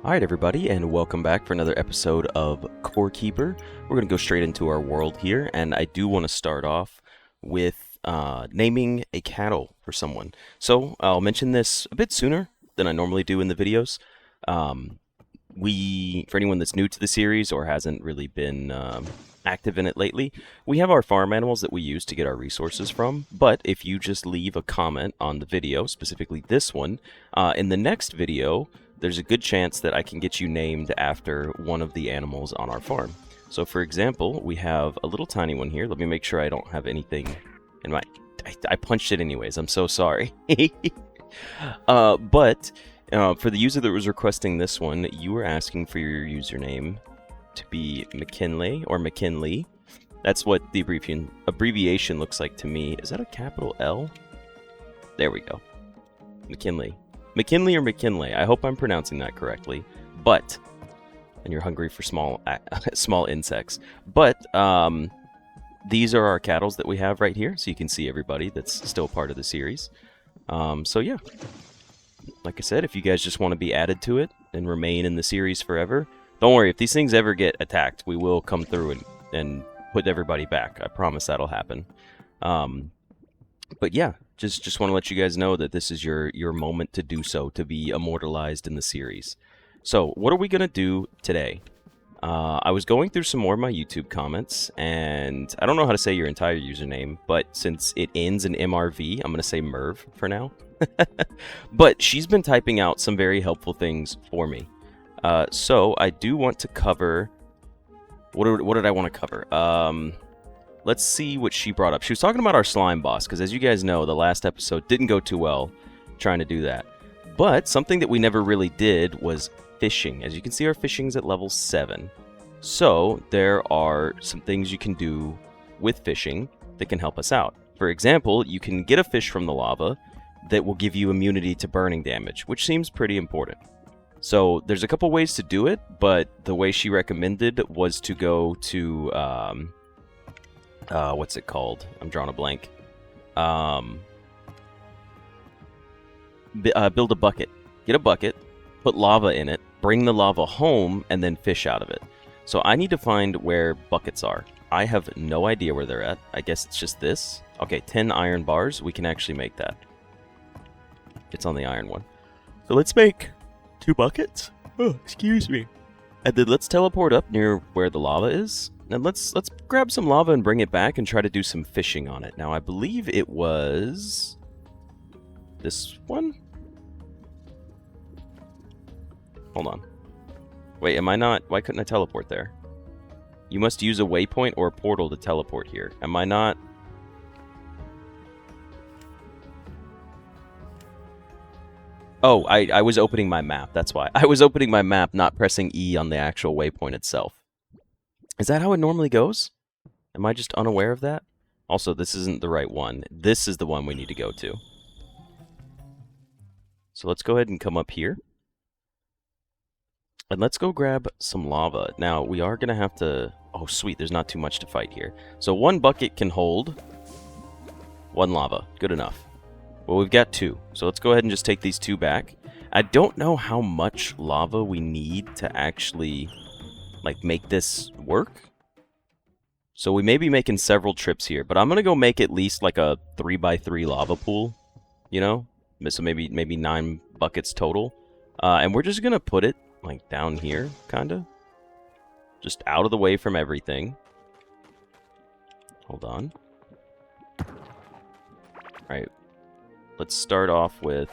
Alright everybody, and welcome back for another episode of Core Keeper. We're going to go straight into our world here, and I do want to start off with naming a cattle for someone. So, I'll mention this a bit sooner than I normally do in the videos. For anyone that's new to the series or hasn't really been active in it lately, we have our farm animals that we use to get our resources from, but if you just leave a comment on the video, specifically this one, in the next video, there's a good chance that I can get you named after one of the animals on our farm. So for example, we have a little tiny one here. Let me make sure I don't have anything in my... I punched it anyways, I'm so sorry. But for the user that was requesting this one, you were asking for your username to be McKinley or McKinley. That's what the abbreviation looks like to me. Is that a capital L? There we go. McKinley. McKinley or McKinley, I hope I'm pronouncing that correctly, but, and you're hungry for small insects, but these are our cattle that we have right here, so you can see everybody that's still part of the series. So yeah, like I said, if you guys just want to be added to it and remain in the series forever, don't worry, if these things ever get attacked, we will come through and put everybody back. I promise that'll happen. But yeah, just want to let you guys know that this is your moment to do so, to be immortalized in the series. So, what are we going to do today? I was going through some more of my YouTube comments, and I don't know how to say your entire username, but since it ends in MRV, I'm going to say Merv for now. But she's been typing out some very helpful things for me. So, I do want to cover... What did I want to cover? Let's see what she brought up. She was talking about our slime boss, because as you guys know, the last episode didn't go too well trying to do that. But something that we never really did was fishing. As you can see, our fishing's at level 7. So there are some things you can do with fishing that can help us out. For example, you can get a fish from the lava that will give you immunity to burning damage, which seems pretty important. So there's a couple ways to do it, but the way she recommended was to go to... what's it called? I'm drawing a blank. Build a bucket. Get a bucket, put lava in it, bring the lava home, and then fish out of it. So I need to find where buckets are. I have no idea where they're at. I guess it's just this. Okay, 10 iron bars. We can actually make that. It's on the iron one. So let's make 2 buckets. Oh, excuse me. And then let's teleport up near where the lava is. And let's grab some lava and bring it back and try to do some fishing on it. Now, I believe it was this one? Hold on. Wait, am I not... Why couldn't I teleport there? You must use a waypoint or a portal to teleport here. Am I not... Oh, I was opening my map. That's why. I was opening my map, not pressing E on the actual waypoint itself. Is that how it normally goes? Am I just unaware of that? Also, this isn't the right one. This is the one we need to go to. So let's go ahead and come up here. And let's go grab some lava. Now, we are going to have to... Oh, sweet. There's not too much to fight here. So 1 bucket can hold 1 lava. Good enough. Well, we've got 2. So let's go ahead and just take these 2 back. I don't know how much lava we need to actually... like, make this work. So we may be making several trips here, but I'm going to go make at least, like, a 3x3 lava pool, you know? So maybe 9 buckets total. And we're just going to put it, like, down here, kind of. Just out of the way from everything. Hold on. Alright. Let's start off with...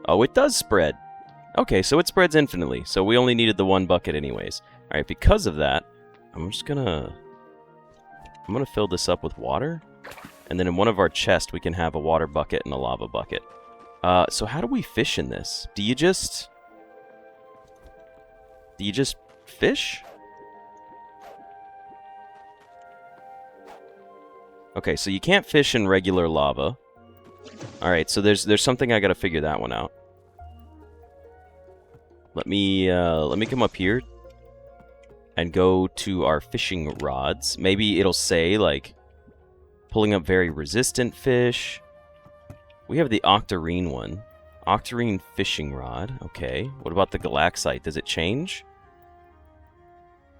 Oh, it does spread. Okay, so it spreads infinitely, so we only needed the 1 bucket anyways. Alright, because of that, I'm gonna fill this up with water, and then in one of our chests we can have a water bucket and a lava bucket. So how do we fish in this? Do you just fish? Okay, so you can't fish in regular lava. Alright, so there's something I gotta figure that one out. Let me come up here and go to our fishing rods. Maybe it'll say, like, pulling up very resistant fish. We have the octarine one. Octarine fishing rod. Okay. What about the galaxite? Does it change?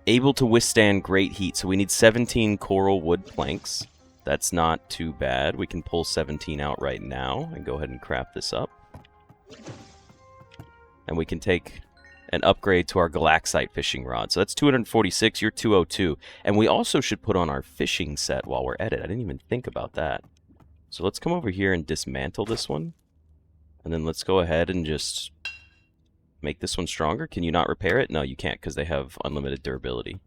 Able to withstand great heat. So we need 17 coral wood planks. That's not too bad. We can pull 17 out right now and go ahead and craft this up. And we can take an upgrade to our galaxite fishing rod. So that's 246. You're 202. And we also should put on our fishing set while we're at it. I didn't even think about that. So let's come over here and dismantle this one. And then let's go ahead and just make this one stronger. Can you not repair it? No, you can't because they have unlimited durability.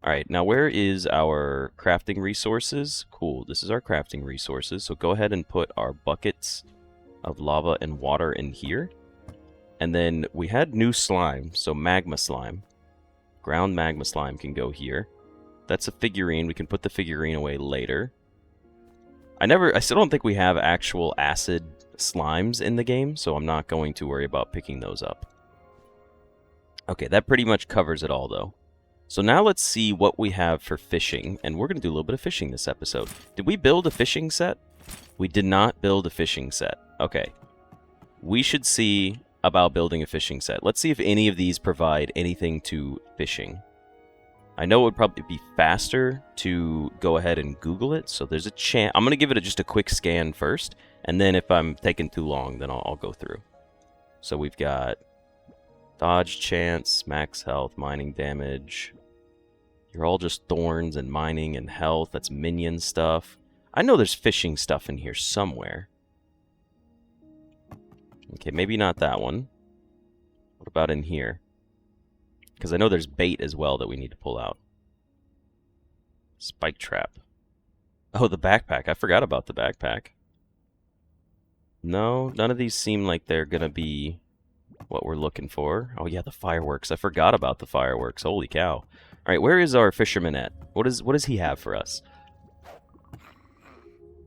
All right, now where is our crafting resources? Cool, this is our crafting resources. So go ahead and put our buckets of lava and water in here. And then we had new slime, so magma slime. Ground magma slime can go here. That's a figurine. We can put the figurine away later. I still don't think we have actual acid slimes in the game, so I'm not going to worry about picking those up. Okay, that pretty much covers it all, though. So now let's see what we have for fishing, and we're going to do a little bit of fishing this episode. Did we build a fishing set? We did not build a fishing set. Okay. We should see about building a fishing set. Let's see if any of these provide anything to fishing. I know it would probably be faster to go ahead and Google it, so there's a chance. I'm going to give it just a quick scan first, and then if I'm taking too long, then I'll go through. So we've got dodge chance, max health, mining damage. You're all just thorns and mining and health. That's minion stuff. I know there's fishing stuff in here somewhere. Okay, maybe not that one. What about in here? Because I know there's bait as well that we need to pull out. Spike trap. Oh, the backpack. I forgot about the backpack. No, none of these seem like they're going to be what we're looking for. Oh, yeah, the fireworks. I forgot about the fireworks. Holy cow. All right, where is our fisherman at? What does he have for us?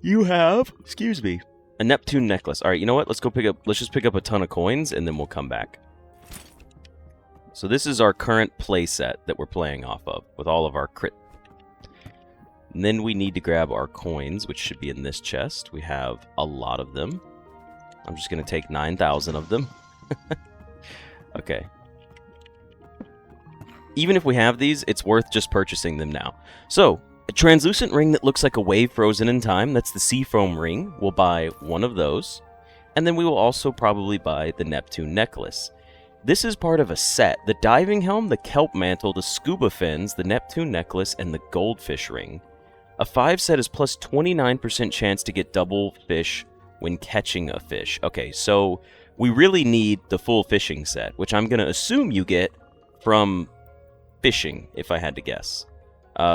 You have, excuse me, a Neptune necklace. All right, you know what? Let's just pick up a ton of coins, and then we'll come back. So this is our current play set that we're playing off of with all of our crit. And then we need to grab our coins, which should be in this chest. We have a lot of them. I'm just going to take 9,000 of them. Okay. Even if we have these, it's worth just purchasing them now. So, a translucent ring that looks like a wave frozen in time. That's the sea foam ring. We'll buy one of those. And then we will also probably buy the Neptune necklace. This is part of a set. The diving helm, the kelp mantle, the scuba fins, the Neptune necklace, and the goldfish ring. A 5 set is plus 29% chance to get double fish when catching a fish. Okay, so we really need the full fishing set, which I'm going to assume you get from fishing, if I had to guess.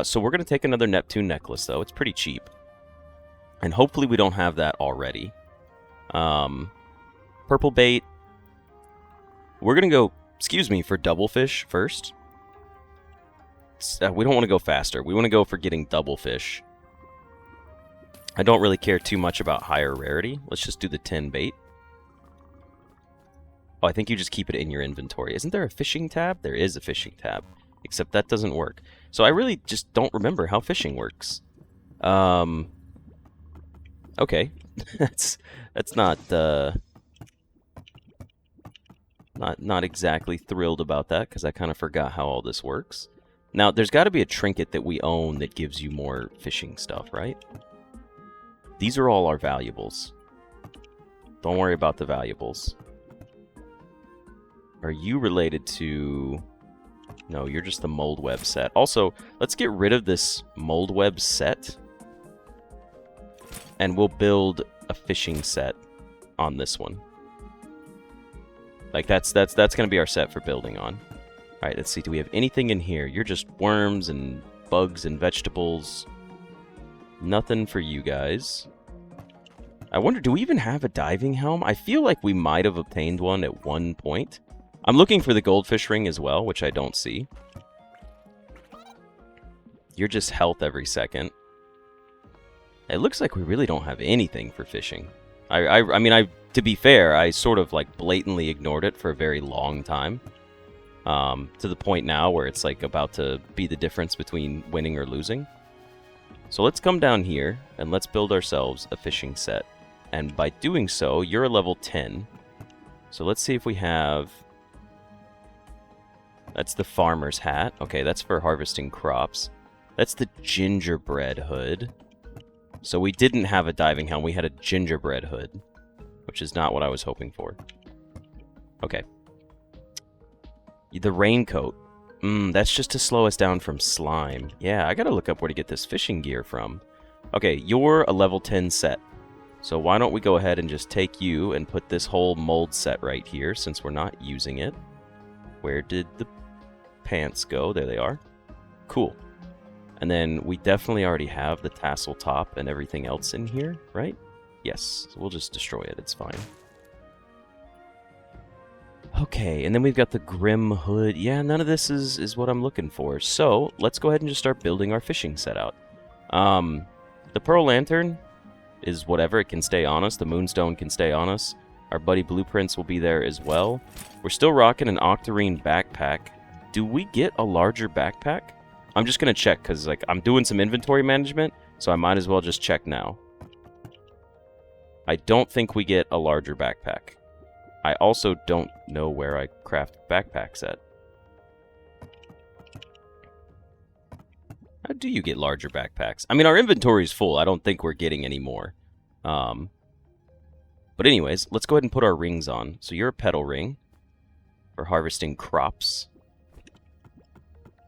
So we're going to take another Neptune necklace, though. It's pretty cheap. And hopefully we don't have that already. Purple bait. We're going to go, excuse me, for double fish first. We don't want to go faster. We want to go for getting double fish. I don't really care too much about higher rarity. Let's just do the 10 bait. Oh, I think you just keep it in your inventory. Isn't there a fishing tab? There is a fishing tab. Except that doesn't work. So I really just don't remember how fishing works. Okay. that's not not exactly thrilled about that, because I kind of forgot how all this works. Now, there's got to be a trinket that we own that gives you more fishing stuff, right? These are all our valuables. Don't worry about the valuables. Are you related to... No, you're just the mold web set. Also, let's get rid of this mold web set. And we'll build a fishing set on this one. Like, that's going to be our set for building on. Alright, let's see. Do we have anything in here? You're just worms and bugs and vegetables. Nothing for you guys. I wonder, do we even have a diving helm? I feel like we might have obtained one at one point. I'm looking for the goldfish ring as well, which I don't see. You're just health every second. It looks like we really don't have anything for fishing. I mean, to be fair, I sort of like blatantly ignored it for a very long time. To the point now where it's like about to be the difference between winning or losing. So let's come down here and let's build ourselves a fishing set. And by doing so, you're a level 10. So let's see if we have... That's the farmer's hat. Okay, that's for harvesting crops. That's the gingerbread hood. So we didn't have a diving helm, we had a gingerbread hood, which is not what I was hoping for. Okay. The raincoat. That's just to slow us down from slime. Yeah, I gotta look up where to get this fishing gear from. Okay, you're a level 10 set. So why don't we go ahead and just take you and put this whole mold set right here, since we're not using it. Where did the pants go? There they are. Cool. And then we definitely already have the tassel top and everything else in here, right? Yes, so we'll just destroy it, it's fine. Okay, and then we've got the Grim Hood. Yeah, none of this is what I'm looking for. So, let's go ahead and just start building our fishing set out. The Pearl Lantern is whatever, it can stay on us. The Moonstone can stay on us. Our buddy Blueprints will be there as well. We're still rocking an Octarine backpack. Do we get a larger backpack? I'm just going to check, because like I'm doing some inventory management, so I might as well just check now. I don't think we get a larger backpack. I also don't know where I craft backpacks at. How do you get larger backpacks? I mean, our inventory is full. I don't think we're getting any more. But anyways, let's go ahead and put our rings on. So you're a petal ring for harvesting crops.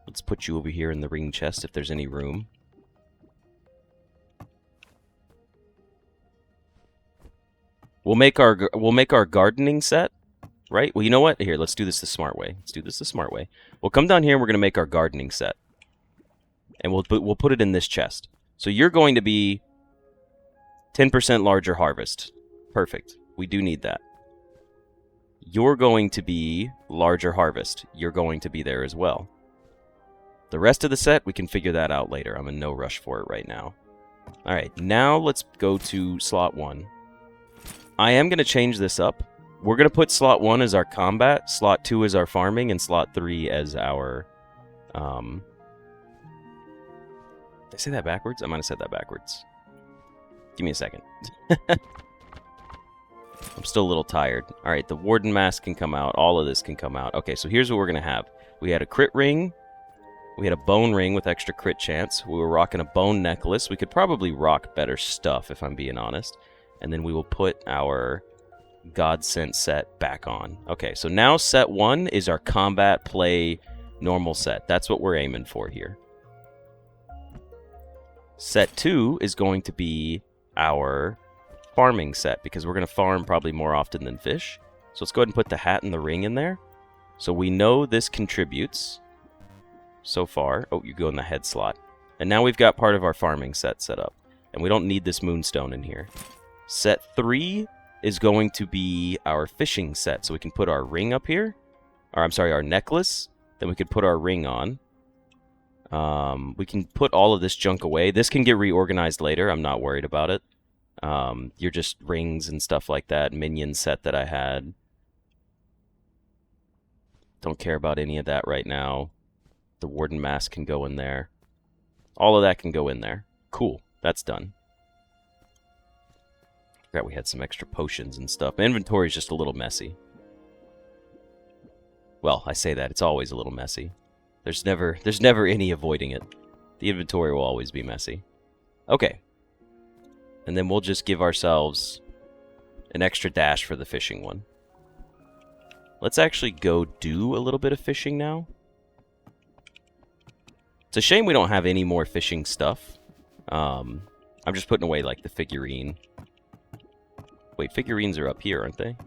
Let's put you over here in the ring chest if there's any room. We'll make our gardening set, right? Well, you know what? Here, let's do this the smart way. We'll come down here and we're going to make our gardening set. And we'll put it in this chest. So you're going to be 10% larger harvest. Perfect. We do need that. You're going to be larger harvest. You're going to be there as well. The rest of the set, we can figure that out later. I'm in no rush for it right now. Alright, now let's go to slot 1. I am going to change this up. We're going to put slot 1 as our combat, slot 2 as our farming, and slot 3 as our... Did I say that backwards? I might have said that backwards. Give me a second. I'm still a little tired. Alright, the Warden Mask can come out. All of this can come out. Okay, so here's what we're going to have. We had a crit ring. We had a bone ring with extra crit chance. We were rocking a bone necklace. We could probably rock better stuff, if I'm being honest. And then we will put our Godsent set back on. Okay, so now set 1 is our combat play normal set. That's what we're aiming for here. Set 2 is going to be our farming set, because we're going to farm probably more often than fish. So let's go ahead and put the hat and the ring in there. So we know this contributes so far. Oh, you go in the head slot. And now we've got part of our farming set up. And we don't need this moonstone in here. Set 3 is going to be our fishing set. So we can put our ring up here. Or I'm sorry, our necklace. Then we could put our ring on. We can put all of this junk away. This can get reorganized later. I'm not worried about it. You're just rings and stuff like that. Minion set that I had. Don't care about any of that right now. The Warden Mask can go in there. All of that can go in there. Cool. That's done. Forgot we had some extra potions and stuff. My inventory's just a little messy. Well, I say that. It's always a little messy. There's never any avoiding it. The inventory will always be messy. Okay. And then we'll just give ourselves an extra dash for the fishing one. Let's actually go do a little bit of fishing now. It's a shame we don't have any more fishing stuff. I'm just putting away, like, the figurine. Wait, figurines are up here, aren't they?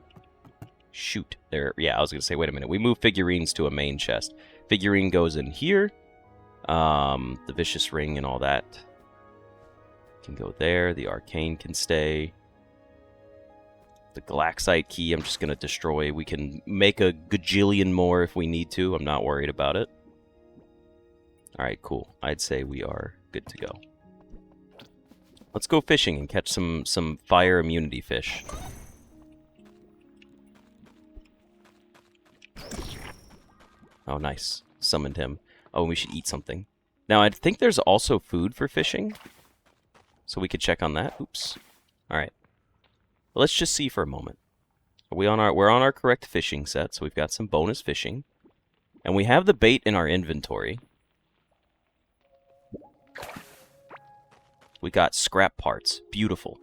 Shoot. Yeah, I was going to say, wait a minute. We move figurines to a main chest. Figurine goes in here. The Vicious Ring and all that can go there. The Arcane can stay. The Galaxite Key I'm just going to destroy. We can make a gajillion more if we need to. I'm not worried about it. Alright, cool. I'd say we are good to go. Let's go fishing and catch some fire immunity fish. Oh, nice. Summoned him. Oh, we should eat something. Now, I think there's also food for fishing. So we could check on that. Oops. Alright. Well, let's just see for a moment. we're on our correct fishing set, so we've got some bonus fishing. And we have the bait in our inventory. We got scrap parts. Beautiful.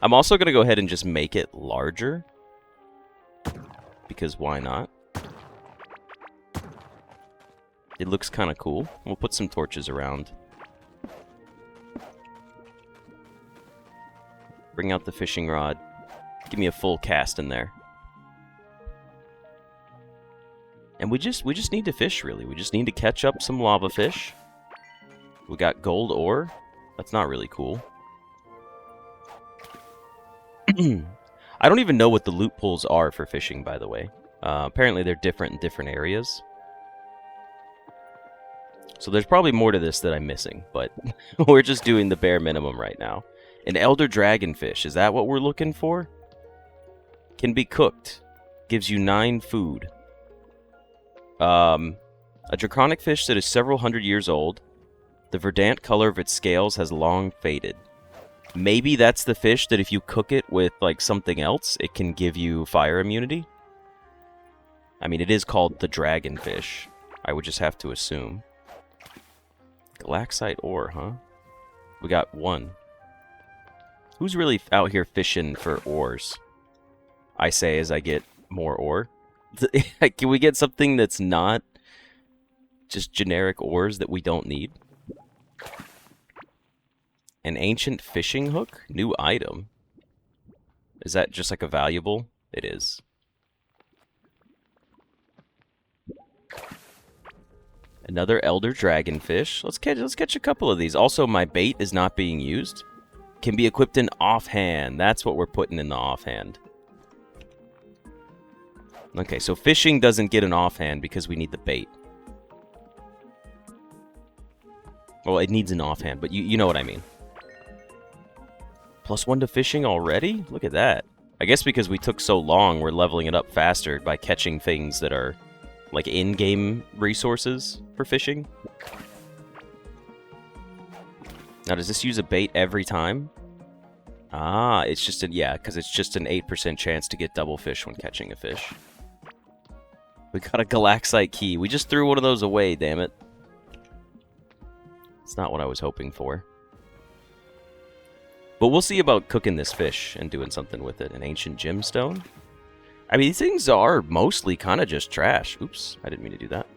I'm also going to go ahead and just make it larger. Because why not? It looks kind of cool. We'll put some torches around. Bring out the fishing rod. Give me a full cast in there. And we just need to fish, really. We just need to catch up some lava fish. We got gold ore. That's not really cool. I don't even know what the loot pools are for fishing, by the way. Apparently they're different in different areas. So there's probably more to this that I'm missing, but we're just doing the bare minimum right now. An elder dragonfish, is that what we're looking for? Can be cooked. Gives you 9 food. A draconic fish that is several hundred years old. The verdant color of its scales has long faded. Maybe that's the fish that if you cook it with like something else, it can give you fire immunity. I mean, it is called the dragonfish. I would just have to assume. Galaxite ore, huh? We got 1. Who's really out here fishing for ores? I say as I get more ore. Can we get something that's not just generic ores that we don't need? An ancient fishing hook? New item. Is that just like a valuable? It is. Another elder dragonfish. Let's catch a couple of these. Also, my bait is not being used. Can be equipped in offhand. That's what we're putting in the offhand. Okay, so fishing doesn't get an offhand because we need the bait. Well, it needs an offhand, but you know what I mean. +1 to fishing already? Look at that. I guess because we took so long, we're leveling it up faster by catching things that are like in-game resources for fishing. Now, does this use a bait every time? Ah, it's just yeah, because it's just an 8% chance to get double fish when catching a fish. We got a galaxite key. We just threw one of those away, damn it. It's not what I was hoping for. But we'll see about cooking this fish and doing something with it. An ancient gemstone? I mean, these things are mostly kind of just trash. Oops, I didn't mean to do that.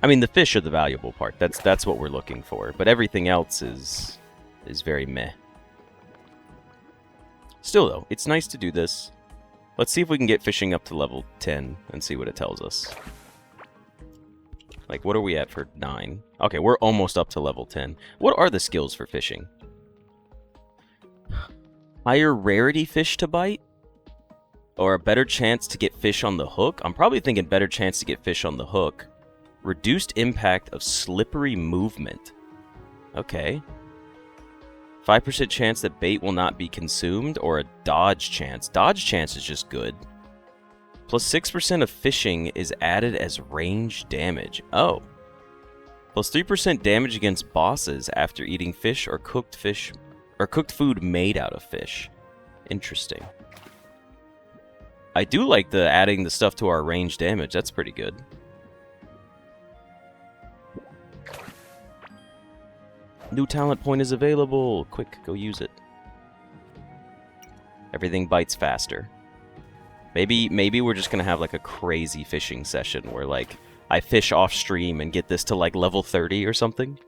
I mean, the fish are the valuable part. That's what we're looking for. But everything else is very meh. Still, though, it's nice to do this. Let's see if we can get fishing up to level 10 and see what it tells us. Like, what are we at for 9? Okay, we're almost up to level 10. What are the skills for fishing? Higher rarity fish to bite? Or a better chance to get fish on the hook? I'm probably thinking better chance to get fish on the hook. Reduced impact of slippery movement. Okay. 5% chance that bait will not be consumed, or a dodge chance. Dodge chance is just good. Plus 6% of fishing is added as range damage. Oh. Plus 3% damage against bosses after eating fish or cooked food made out of fish. Interesting. I do like the adding the stuff to our range damage. That's pretty good. New talent point is available. Quick, go use it. Everything bites faster. Maybe we're just gonna have like a crazy fishing session where like I fish off stream and get this to like level 30 or something.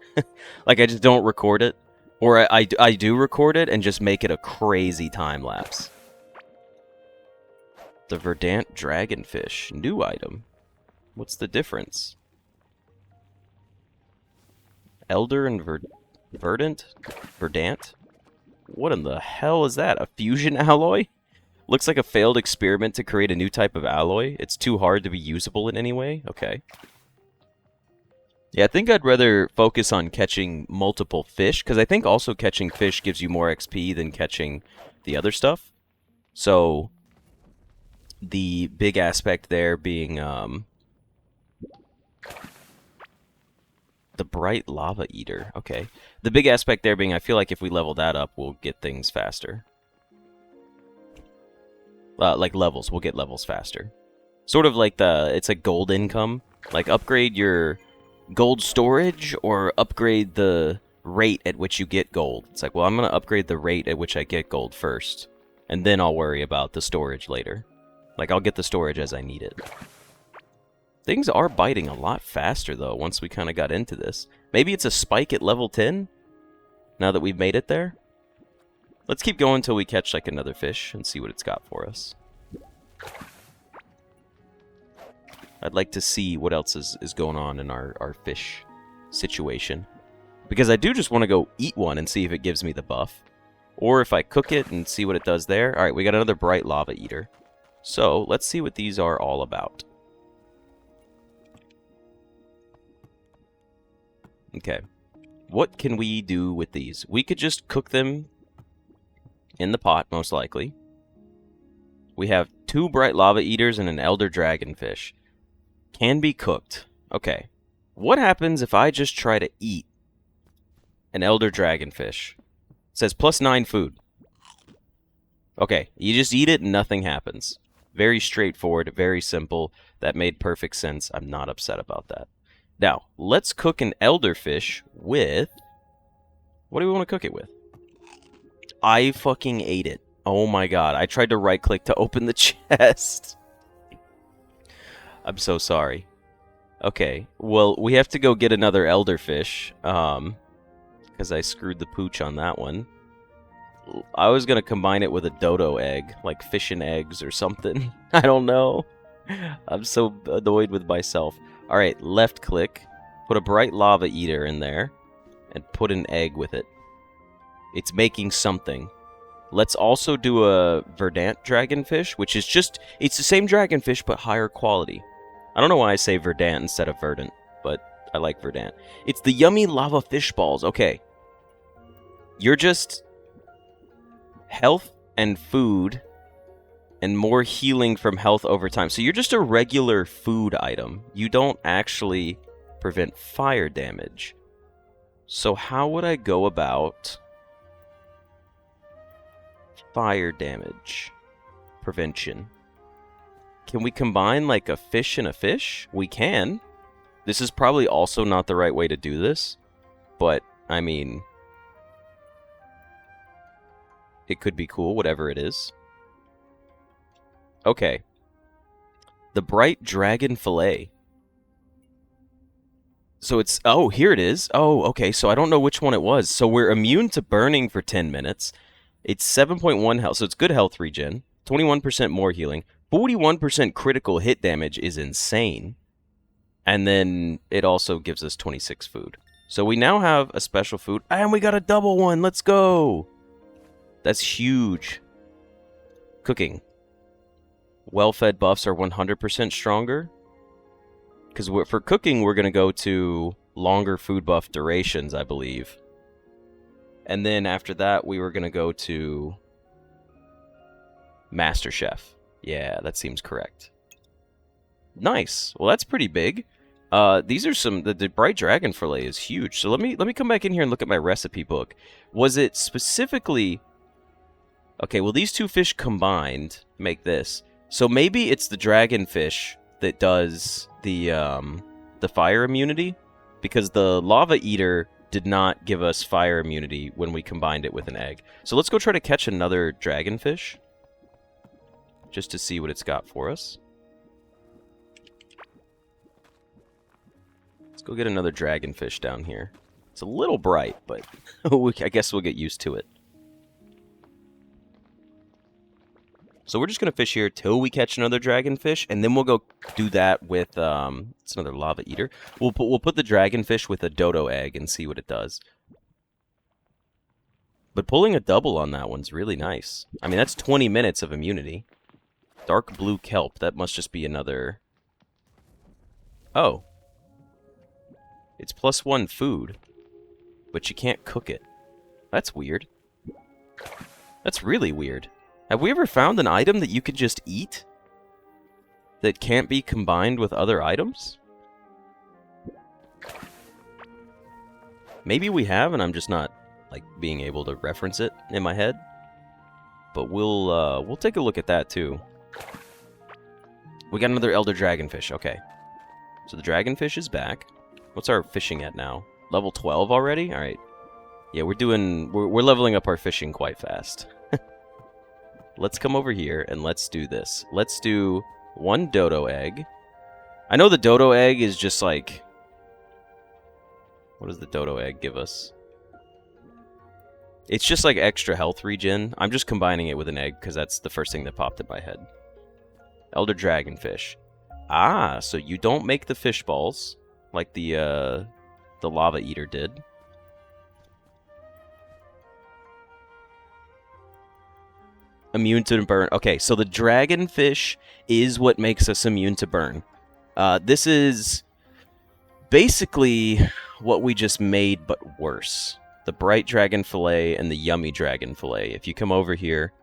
Like I just don't record it, or I do record it and just make it a crazy time lapse. The verdant dragonfish, new item. What's the difference? Elder and verdant? What in the hell is that? A fusion alloy? Looks like a failed experiment to create a new type of alloy. It's too hard to be usable in any way? Okay. Yeah, I think I'd rather focus on catching multiple fish, because I think also catching fish gives you more XP than catching the other stuff. So, the big aspect there being the bright lava eater. Okay. The big aspect there being, I feel like if we level that up, we'll get things faster. Like levels, we'll get levels faster. Sort of like it's a gold income. Like upgrade your gold storage or upgrade the rate at which you get gold. It's like, well, I'm going to upgrade the rate at which I get gold first. And then I'll worry about the storage later. Like, I'll get the storage as I need it. Things are biting a lot faster, though, once we kind of got into this. Maybe it's a spike at level 10, now that we've made it there. Let's keep going until we catch, like, another fish and see what it's got for us. I'd like to see what else is going on in our fish situation. Because I do just want to go eat one and see if it gives me the buff. Or if I cook it and see what it does there. Alright, we got another bright lava eater. So, let's see what these are all about. Okay. What can we do with these? We could just cook them in the pot, most likely. We have 2 bright lava eaters and an elder dragonfish. Can be cooked. Okay. What happens if I just try to eat an elder dragonfish? It says +9 food. Okay, you just eat it and nothing happens. Very straightforward, very simple. That made perfect sense. I'm not upset about that. Now, let's cook an elderfish with... What do we want to cook it with? I fucking ate it. Oh my god, I tried to right-click to open the chest. I'm so sorry. Okay, well, we have to go get another elderfish, because I screwed the pooch on that one. I was going to combine it with a dodo egg, like fish and eggs or something. I don't know. I'm so annoyed with myself. Alright, left click, put a bright lava eater in there, and put an egg with it. It's making something. Let's also do a verdant dragonfish, which is just, it's the same dragonfish, but higher quality. I don't know why I say verdant instead of verdant, but I like verdant. It's the yummy lava fish balls. Okay. You're just health and food and more healing from health over time. So you're just a regular food item. You don't actually prevent fire damage. So how would I go about fire damage prevention? Can we combine like a fish and a fish? We can. This is probably also not the right way to do this, but I mean, it could be cool, whatever it is. Okay. The bright dragon fillet. So it's, oh, here it is. Oh, okay, so I don't know which one it was. So we're immune to burning for 10 minutes. It's 7.1 health, so it's good health regen. 21% more healing. 41% critical hit damage is insane. And then it also gives us 26 food. So we now have a special food. And we got a double one. Let's go. That's huge. Cooking. Well-fed buffs are 100% stronger. Because for cooking, we're going to go to longer food buff durations, I believe. And then after that, we were going to go to Master Chef. Yeah, that seems correct. Nice. Well, that's pretty big. These are some... The bright dragon fillet is huge. So let me come back in here and look at my recipe book. Was it specifically... Okay, well, these 2 fish combined make this. So maybe it's the dragonfish that does the fire immunity, because the lava eater did not give us fire immunity when we combined it with an egg. So let's go try to catch another dragonfish, just to see what it's got for us. Let's go get another dragonfish down here. It's a little bright, but I guess we'll get used to it. So we're just going to fish here till we catch another dragonfish, and then we'll go do that with, it's another lava eater. We'll put the dragonfish with a dodo egg and see what it does. But pulling a double on that one's really nice. I mean, that's 20 minutes of immunity. Dark blue kelp, that must just be another... Oh. It's +1 food, but you can't cook it. That's weird. That's really weird. Have we ever found an item that you could just eat that can't be combined with other items? Maybe we have, and I'm just not like being able to reference it in my head. But we'll take a look at that too. We got another elder dragonfish. Okay, so the dragonfish is back. What's our fishing at now? Level 12 already? All right. Yeah, we're leveling up our fishing quite fast. Let's come over here and let's do this. Let's do 1 dodo egg. I know the dodo egg is just like... What does the dodo egg give us? It's just like extra health regen. I'm just combining it with an egg because that's the first thing that popped in my head. Elder dragonfish. Ah, so you don't make the fish balls like the lava eater did. Immune to burn. Okay, so the dragonfish is what makes us immune to burn. This is basically what we just made, but worse. The bright dragon fillet and the yummy dragon fillet. If you come over here,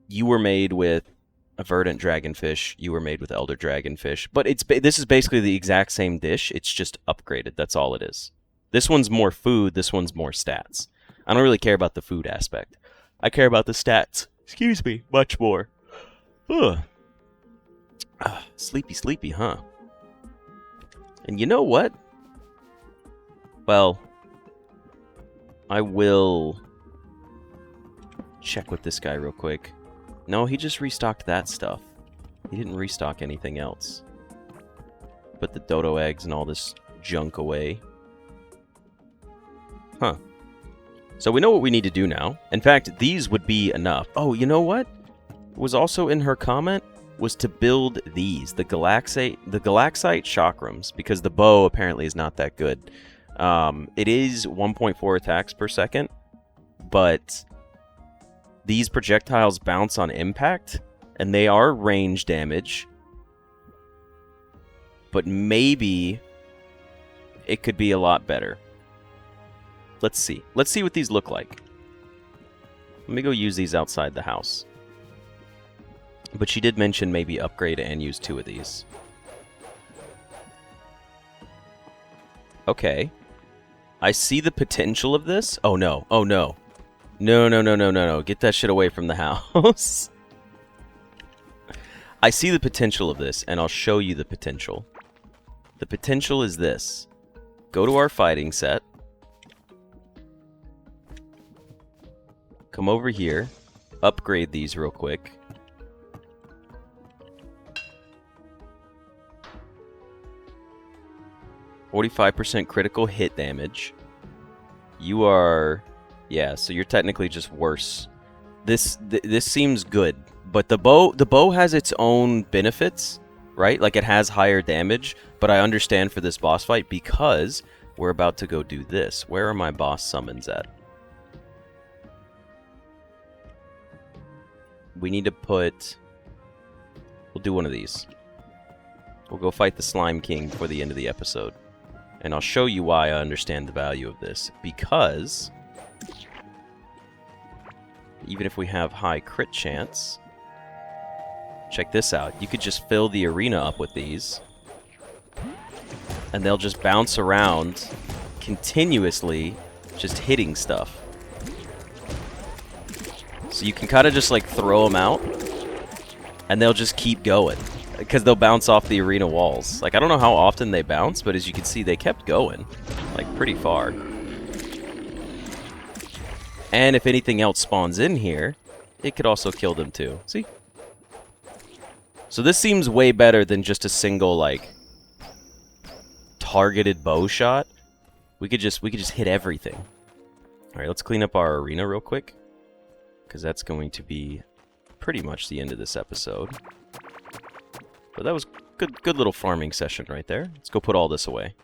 you were made with a verdant dragonfish. You were made with elder dragonfish. But this is basically the exact same dish. It's just upgraded. That's all it is. This one's more food. This one's more stats. I don't really care about the food aspect. I care about the stats. Excuse me, much more. Ugh. Sleepy, huh? And you know what? Well, I will check with this guy real quick. No, he just restocked that stuff. He didn't restock anything else. Put the dodo eggs and all this junk away. Huh. So we know what we need to do now. In fact, these would be enough. Oh, you know what? Was also in her comment was to build these, the galaxite chakrams, because the bow apparently is not that good. It is 1.4 attacks per second, but these projectiles bounce on impact, and they are range damage. But maybe it could be a lot better. Let's see. Let's see what these look like. Let me go use these outside the house. But she did mention maybe upgrade and use 2 of these. Okay. I see the potential of this. Oh no. Oh no. No. Get that shit away from the house. I see the potential of this, and I'll show you the potential. The potential is this. Go to our fighting set. Come over here. Upgrade these real quick. %45 critical hit damage. You are... Yeah, so you're technically just worse. This seems good, but the bow has its own benefits, right? Like it has higher damage, but I understand for this boss fight because we're about to go do this. Where are my boss summons at? We need to put... We'll do one of these. We'll go fight the Slime King before the end of the episode. And I'll show you why I understand the value of this. Because... even if we have high crit chance... Check this out. You could just fill the arena up with these. And they'll just bounce around continuously, just hitting stuff. So you can kind of just like throw them out, and they'll just keep going. Because they'll bounce off the arena walls. Like, I don't know how often they bounce, but as you can see, they kept going. Like, pretty far. And if anything else spawns in here, it could also kill them too. See? So this seems way better than just a single, like, targeted bow shot. We could just hit everything. Alright, let's clean up our arena real quick. Because that's going to be pretty much the end of this episode. But that was good little farming session right there. Let's go put all this away.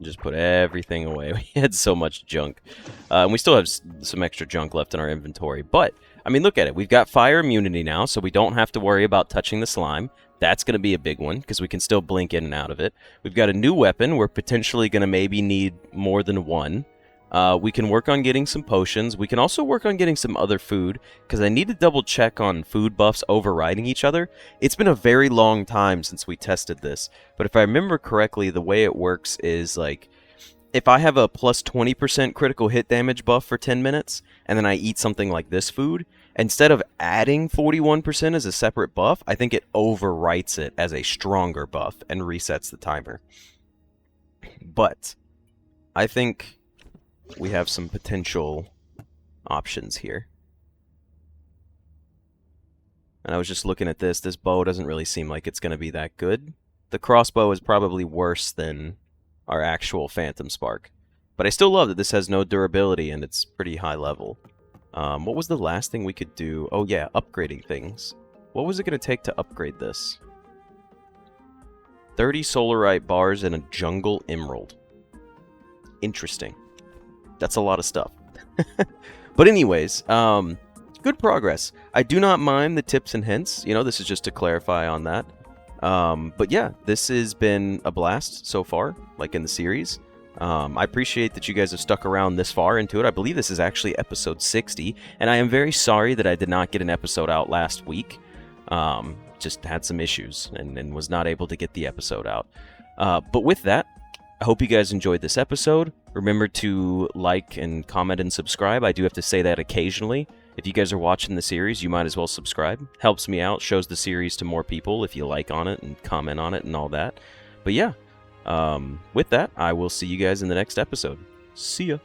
Just put everything away. We had so much junk. And we still have some extra junk left in our inventory. But, I mean, look at it. We've got fire immunity now, so we don't have to worry about touching the slime. That's going to be a big one, because we can still blink in and out of it. We've got a new weapon. We're potentially going to maybe need more than one. We can work on getting some potions. We can also work on getting some other food, because I need to double check on food buffs overriding each other. It's been a very long time since we tested this, but if I remember correctly, the way it works is like, if I have a plus 20% critical hit damage buff for 10 minutes, and then I eat something like this food, instead of adding 41% as a separate buff, I think it overwrites it as a stronger buff and resets the timer. But I think we have some potential options here. And I was just looking at this. This bow doesn't really seem like it's going to be that good. The crossbow is probably worse than our actual Phantom Spark. But I still love that this has no durability and it's pretty high level. What was the last thing we could do? Oh yeah, upgrading things. What was it going to take to upgrade this? 30 solarite bars and a jungle emerald. Interesting. That's a lot of stuff. But anyways, good progress. I do not mind the tips and hints. You know, this is just to clarify on that. But yeah, this has been a blast so far, like in the series. I appreciate that you guys have stuck around this far into it. I believe this is actually episode 60, and I am very sorry that I did not get an episode out last week. Just had some issues and was not able to get the episode out. But with that, I hope you guys enjoyed this episode. Remember to like and comment and subscribe. I do have to say that occasionally. If you guys are watching the series, you might as well subscribe. Helps me out, shows the series to more people if you like on it and comment on it and all that. But yeah, with that, I will see you guys in the next episode. See ya.